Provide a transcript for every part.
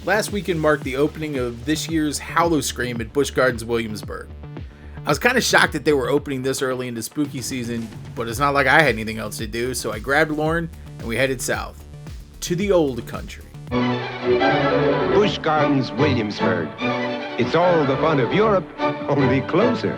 Last weekend marked the opening of this year's Howl-O-Scream at Busch Gardens Williamsburg. I was kind of shocked that they were opening this early into spooky season, but it's not like I had anything else to do, so I grabbed Lauren and we headed south, to the old country. Busch Gardens Williamsburg. It's all the fun of Europe, only closer.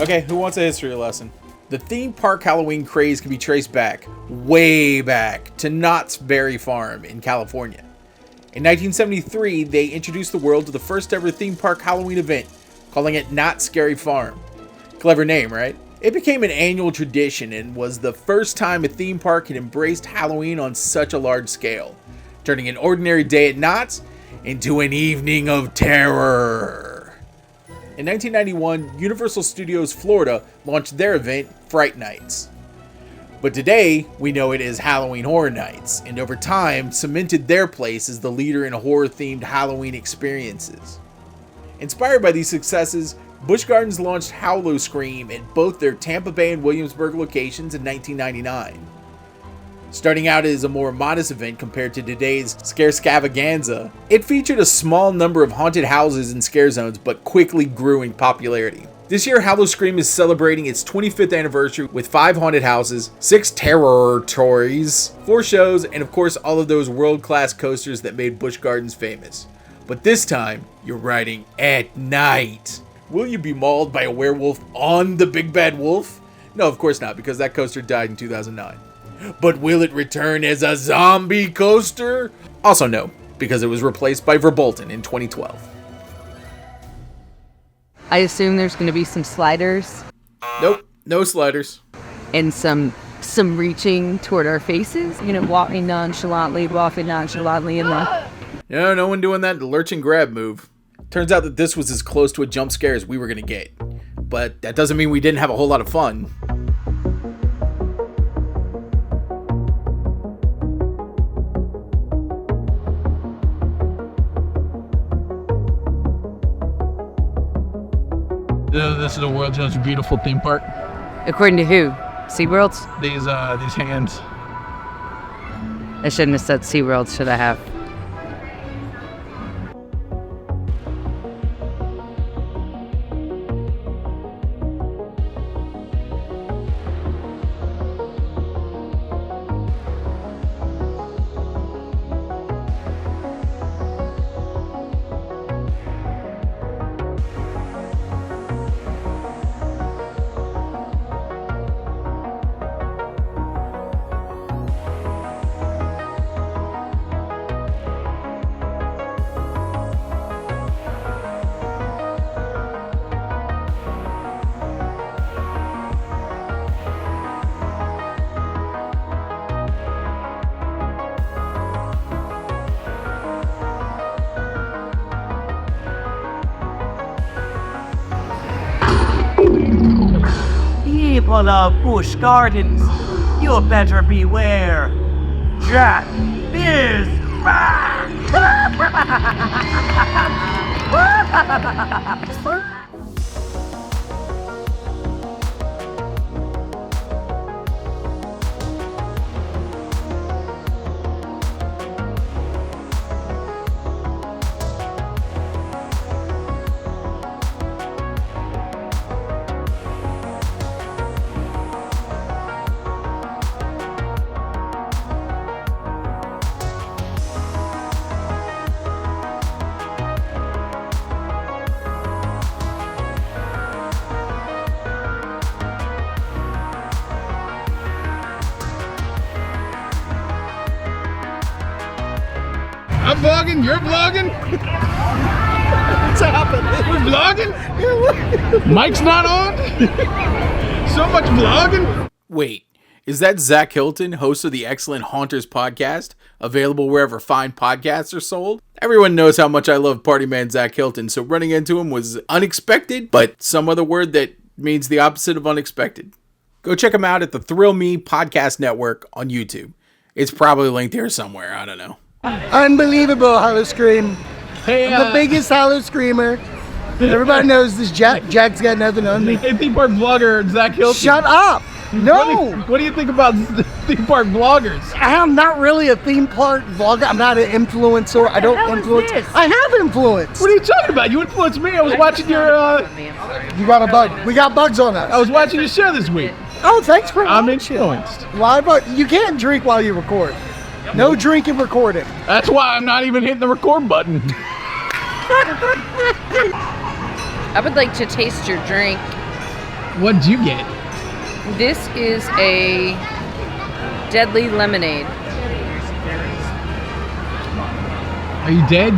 Okay, who wants a history lesson? The theme park Halloween craze can be traced back, way back, to Knott's Berry Farm in California. In 1973, they introduced the world to the first ever theme park Halloween event, calling it Knott's Scary Farm. Clever name, right? It became an annual tradition and was the first time a theme park had embraced Halloween on such a large scale, turning an ordinary day at Knott's into an evening of terror. In 1991, Universal Studios Florida launched their event, Fright Nights. But today, we know it as Halloween Horror Nights, and over time, cemented their place as the leader in horror-themed Halloween experiences. Inspired by these successes, Busch Gardens launched Howl-O-Scream at both their Tampa Bay and Williamsburg locations in 1999. Starting out as a more modest event compared to today's Scarescavaganza, it featured a small number of haunted houses and scare zones, but quickly grew in popularity. This year, Howl-O-Scream is celebrating its 25th anniversary with 5 haunted houses, 6 terror toys, 4 shows, and of course all of those world-class coasters that made Busch Gardens famous. But this time, you're riding at night. Will you be mauled by a werewolf on the Big Bad Wolf? No, of course not, because that coaster died in 2009. But will it return as a zombie coaster? Also no, because it was replaced by Verbolten in 2012. I assume there's going to be some sliders. Nope, no sliders. And some reaching toward our faces. Walking nonchalantly in the... No one doing that lurch and grab move. Turns out that this was as close to a jump scare as we were going to get. But that doesn't mean we didn't have a whole lot of fun. This is the world's most beautiful theme park. According to who? SeaWorld's? These hands. I shouldn't have said SeaWorld, should I have? People of Busch Gardens, you better beware. Jack is back! I'm vlogging, you're vlogging? What's up? We're vlogging? Mike's not on? So much vlogging? Wait, is that Zak Hilton, host of the excellent Haunters podcast, available wherever fine podcasts are sold? Everyone knows how much I love Party Man Zak Hilton, so running into him was unexpected, but some other word that means the opposite of unexpected. Go check him out at the Thrill Me Podcast Network on YouTube. It's probably linked here somewhere, I don't know. Unbelievable, Howl-O-Scream. Hey, I'm the biggest Howl-O-Screamer. Everybody knows this Jack. Jack's got nothing on me. Hey, theme park vlogger Zak Hilton. Shut up! No! What do you think about theme park vloggers? I'm not really a theme park vlogger. I'm not an influencer. I don't influence. I have influence. What are you talking about? You influenced me. I was watching your, You got a bug. We got bugs on us. I was watching your show this week. Oh, thanks for I'm watching. influenced. Live bug. You can't drink while you record. No drinking recording. That's why I'm not even hitting the record button. I would like to taste your drink. What'd you get? This is a deadly lemonade. Are you dead?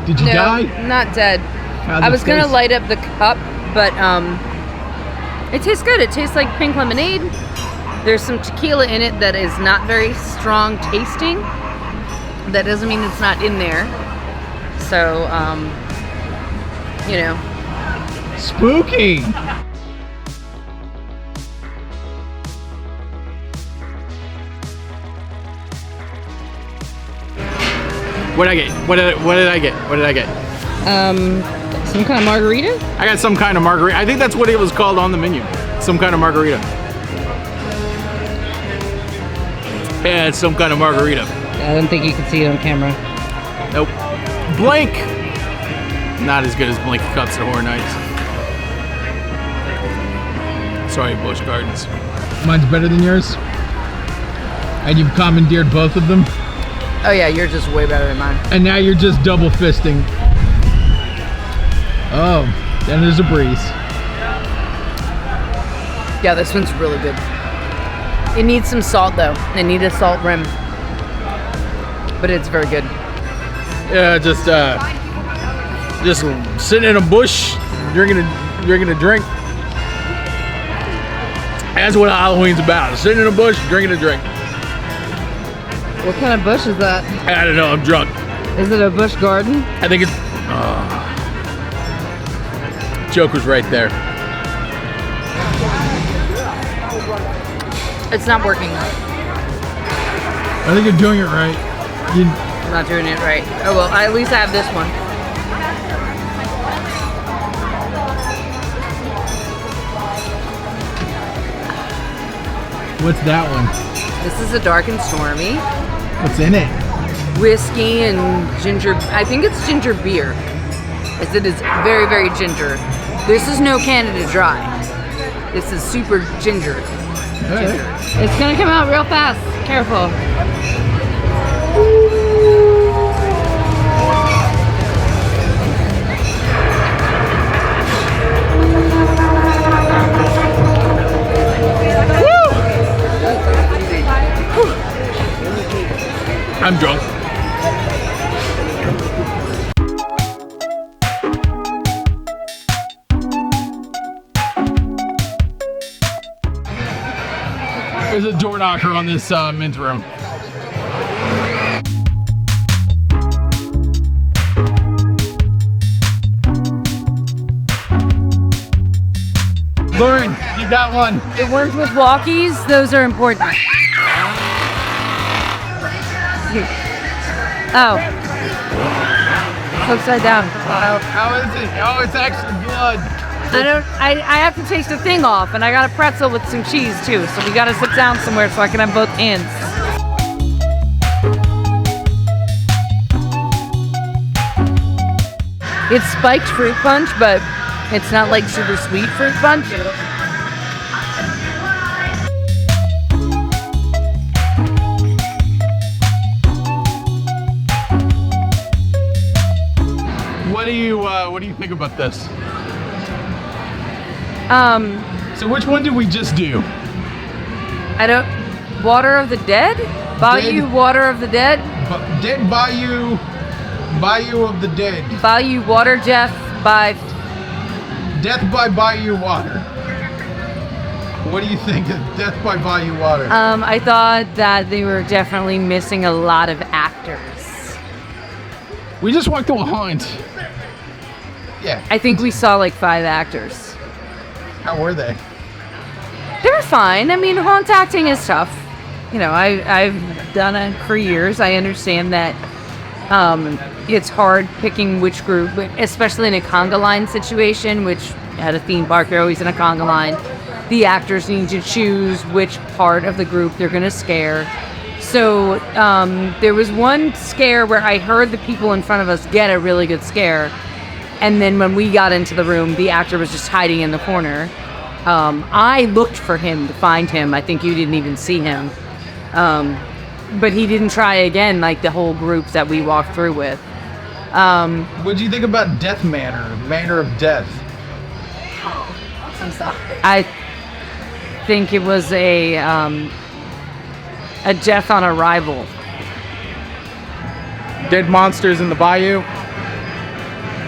Did you No, die? not dead. How's I it was gonna taste? light up the cup, but it tastes good. It tastes like pink lemonade. There's some tequila in it that is not very strong tasting. That doesn't mean it's not in there. So, you know. Spooky. What did I get? What did I get? What did I get? Some kind of margarita? I got some kind of margarita. I think that's what it was called on the menu. Some kind of margarita. Yeah, it's some kind of margarita. I don't think you can see it on camera. Nope. Blank! Not as good as Blank Cups at Horror Nights. Sorry, Busch Gardens. Mine's better than yours? And you've commandeered both of them? Oh yeah, yours is way better than mine. And now you're just double fisting. Oh, then there's a breeze. Yeah, this one's really good. It needs some salt though. It needs a salt rim. But it's very good. Yeah, just sitting in a bush, drinking a drink. That's what Halloween's about. Sitting in a bush, drinking a drink. What kind of bush is that? I don't know, I'm drunk. Is it a Busch Garden? I think it's... Joker's right there. It's not working. I think you're doing it right. I'm not doing it right. Oh well, at least I have this one. What's that one? This is a dark and stormy. What's in it? Whiskey and ginger. I think it's ginger beer. As it is very, very ginger. This is no Canada Dry. This is super ginger. It's gonna come out real fast. Careful. I'm drunk. There's a door knocker on this men's room. Lauren, you got one. It works with walkies. Those are important. Oh. It's upside down. How is it? Oh, it's actually blood. I have to taste the thing off, and I got a pretzel with some cheese too, so we gotta sit down somewhere so I can have both hands. It's spiked fruit punch, but it's not like super sweet fruit punch. What do you think about this? So which one did we just do? I don't. Water of the Dead? Bayou Dead. Water of the Dead? Dead Bayou of the Dead. Bayou Water Jeff by Death by Bayou Water. What do you think of Death by Bayou Water? I thought that they were definitely missing a lot of actors. We just walked to a haunt. Yeah. I think we saw like 5 actors. How were they? They were fine. I mean, haunt acting is tough. You know, I've done it for years. I understand that it's hard picking which group, especially in a conga line situation, which at a theme park, you're always in a conga line. The actors need to choose which part of the group they're going to scare. So there was one scare where I heard the people in front of us get a really good scare. And then when we got into the room, the actor was just hiding in the corner. I looked for him to find him. I think you didn't even see him. But he didn't try again like the whole group that we walked through with. What do you think about Death Manor? Manor of Death? I'm sorry. I think it was a death on arrival. Dead monsters in the bayou.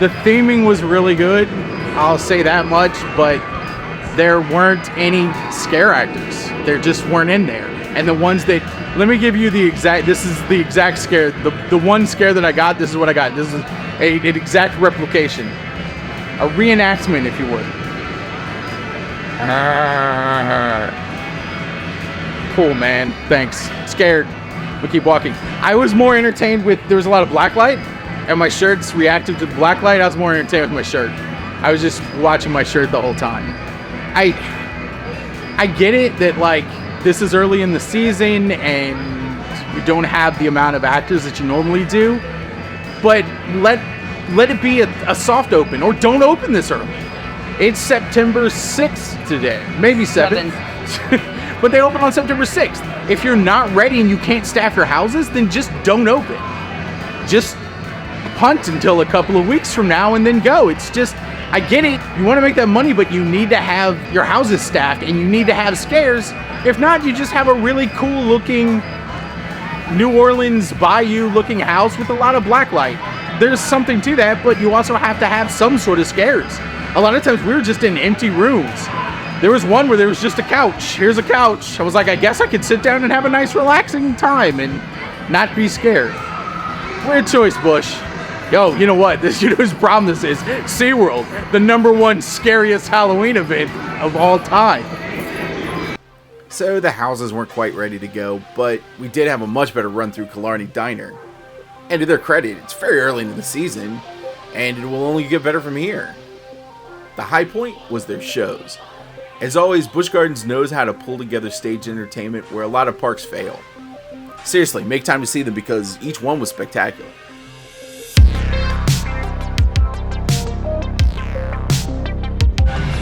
The theming was really good, I'll say that much, but there weren't any scare actors. There just weren't in there. And the ones that, let me give you this is the exact scare. The one scare that I got, this is what I got. This is an exact replication. A reenactment, if you would. Cool, man. Thanks. Scared. We keep walking. I was more entertained with, there was a lot of blacklight, and my shirt's reactive to the blacklight. I was more entertained with my shirt. I was just watching my shirt the whole time. I get it that, like, this is early in the season and you don't have the amount of actors that you normally do, but let it be a soft open, or don't open this early. It's September 6th today, maybe 7th. But they open on September 6th. If you're not ready and you can't staff your houses, then just don't open. Just punt until a couple of weeks from now and then go. It's just, I get it, you want to make that money, but you need to have your houses staffed and you need to have scares. If not, you just have a really cool looking New Orleans bayou looking house with a lot of blacklight. There's something to that, but you also have to have some sort of scares. A lot of times we were just in empty rooms. There was one where there was just a couch. Here's a couch. I was like, I guess I could sit down and have a nice relaxing time and not be scared. Weird choice, Busch. Yo, you know what? You know whose problem this is? SeaWorld, the #1 scariest Halloween event of all time. So the houses weren't quite ready to go, but we did have a much better run through Killarney Diner. And to their credit, it's very early into the season, and it will only get better from here. The high point was their shows. As always, Busch Gardens knows how to pull together stage entertainment where a lot of parks fail. Seriously, make time to see them because each one was spectacular.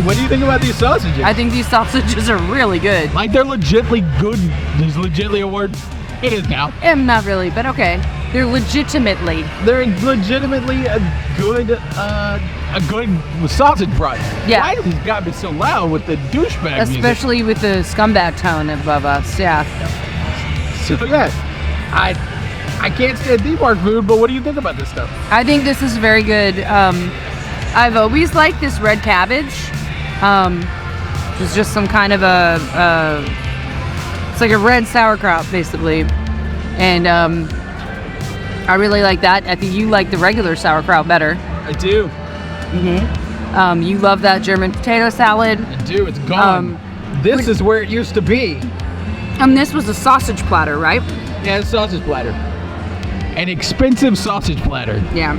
What do you think about these sausages? I think these sausages are really good. Like, they're legitimately good. There's legitimately a word. It is now. Not really, but okay. They're legitimately. They're legitimately a good sausage product. Yeah. Why have these got me so loud with the douchebag music? Especially with the scumbag tone above us, yeah. So yeah, I can't stand theme park food, but what do you think about this stuff? I think this is very good. I've always liked this red cabbage. It's just some kind of it's like a red sauerkraut, basically. And I really like that. I think you like the regular sauerkraut better. I do. Mm-hmm. You love that German potato salad. I do. It's gone. This is where it used to be. This was a sausage platter, right? Yeah, a sausage platter. An expensive sausage platter. Yeah.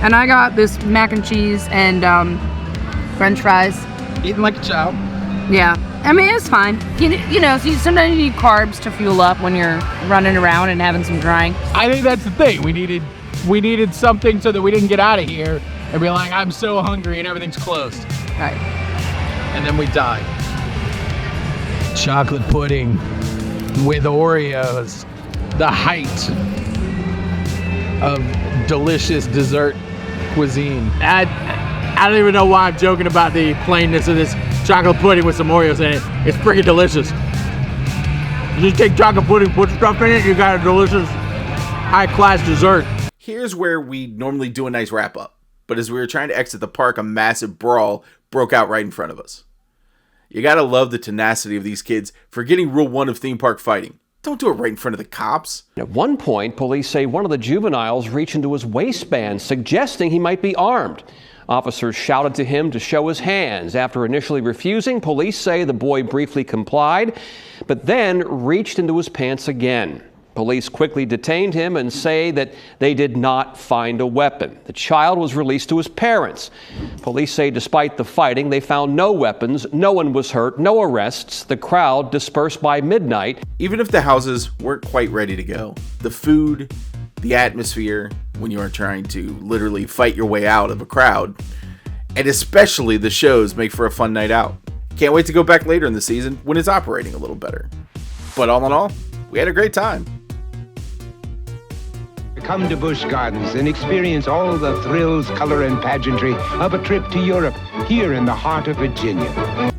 And I got this mac and cheese and French fries. Eating like a child. Yeah. I mean, it's fine. You know, sometimes you need carbs to fuel up when you're running around and having some drying. I think that's the thing. We needed something so that we didn't get out of here and be like, I'm so hungry and everything's closed. Right. And then we died. Chocolate pudding with Oreos. The height of delicious dessert cuisine. I don't even know why I'm joking about the plainness of this chocolate pudding with some Oreos in it. It's freaking delicious. You just take chocolate pudding, put stuff in it, you got a delicious high-class dessert. Here's where we normally do a nice wrap-up. but as we were trying to exit the park, a massive brawl broke out right in front of us. You gotta love the tenacity of these kids for getting rule 1 of theme park fighting. Don't do it right in front of the cops. At one point, police say one of the juveniles reached into his waistband, suggesting he might be armed. Officers shouted to him to show his hands. After initially refusing, police say the boy briefly complied, but then reached into his pants again. Police quickly detained him and say that they did not find a weapon. The child was released to his parents. Police say despite the fighting, they found no weapons, no one was hurt, no arrests. The crowd dispersed by midnight. Even if the houses weren't quite ready to go, the food, the atmosphere, when you are trying to literally fight your way out of a crowd, and especially the shows make for a fun night out. Can't wait to go back later in the season when it's operating a little better. But all in all, we had a great time. Come to Busch Gardens and experience all the thrills, color, and pageantry of a trip to Europe, here in the heart of Virginia.